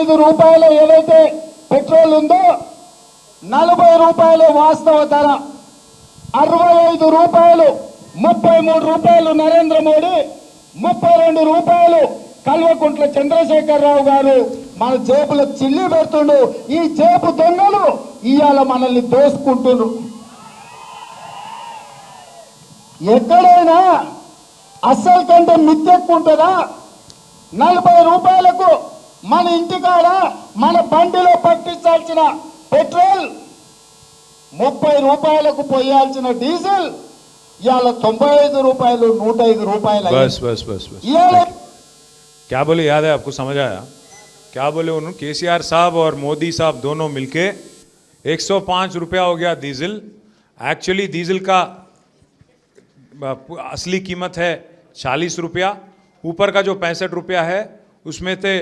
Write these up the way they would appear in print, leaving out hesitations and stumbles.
45 రూపాయలు ఏదైతే పెట్రోల్ ఉందో 40 రూపాయలు వాస్తవ ధర, 65 రూపాయలు, 33 రూపాయలు నరేంద్ర మోడీ, 32 రూపాయలు కల్వకుంట్ల చంద్రశేఖరరావు గారు మన జేబులో చిల్లి పెడుతుండు. ఈ జేబు దొంగలు ఇవాళ మనల్ని దోసుకుంటున్నారు. ఎక్కడైనా అస్సలు కంటే మిత్తెక్కుంటుందా? 40 రూపాయలకు మన ఇంటికాడ మన బండిలో పట్టించాల్సిన పెట్రోల్, 30 రూపాయలకు పోయాల్సిన డీజిల్ ఇవాళ 95 రూపాయలు, 105 రూపాయలు. बस बस बस बस क्या बोले, याद है आपको? समझ आया क्या बोले उन्होंने? केसीआर साहब और मोदी साहब दोनों मिलके 105 रुपया हो गया डीजल। एक्चुअली डीजल का असली कीमत है 40 रुपया, ऊपर का जो 65 रुपया है उसमें से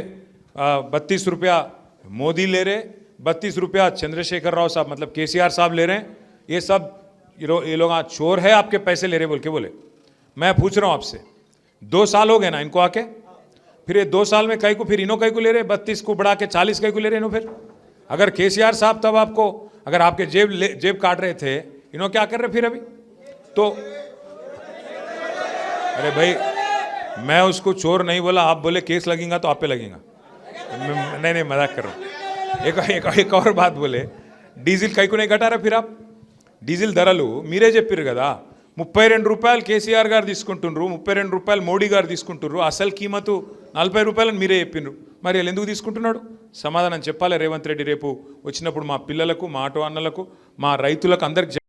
32 रुपया मोदी ले रहे, 32 रुपया चंद्रशेखर राव साहब मतलब केसीआर साहब ले रहे हैं। ये सब ये लोग चोर है, आपके पैसे ले रहे बोल के बोले। मैं पूछ रहा हूँ आपसे, 2 साल हो गए ना इनको आके, फिर ये 2 साल में कई को, फिर इनो कई को ले रहे, 32 को बढ़ा के 40 कई को ले रहे इनो। फिर अगर केसीआर साहब तब आपको, अगर आपके जेब काट रहे थे, इनो क्या कर रहे फिर अभी? तो अरे भाई, मैं उसको चोर नहीं बोला, आप बोले केस लगेगा तो आप पे लगेगा। नहीं मजाक कर रहा हूँ। एक और बात बोले, డీజిల్ కైకు नहीं घटा रहे फिर आप? డీజిల్ ధరలు మీరే చెప్పారు కదా, 32 రూపాయలు కేసీఆర్ గారు తీసుకుంటున్నారు, 32 రూపాయలు మోడీ గారు తీసుకుంటున్నారు, అసలు కీమతు 40 రూపాయలని మీరే చెప్పిండ్రు. మరి వీళ్ళు ఎందుకు తీసుకుంటున్నాడు? సమాధానం చెప్పాలి రేవంత్ రెడ్డి రేపు వచ్చినప్పుడు. మా పిల్లలకు, మా ఆటో అన్నలకు, మా రైతులకు అందరికి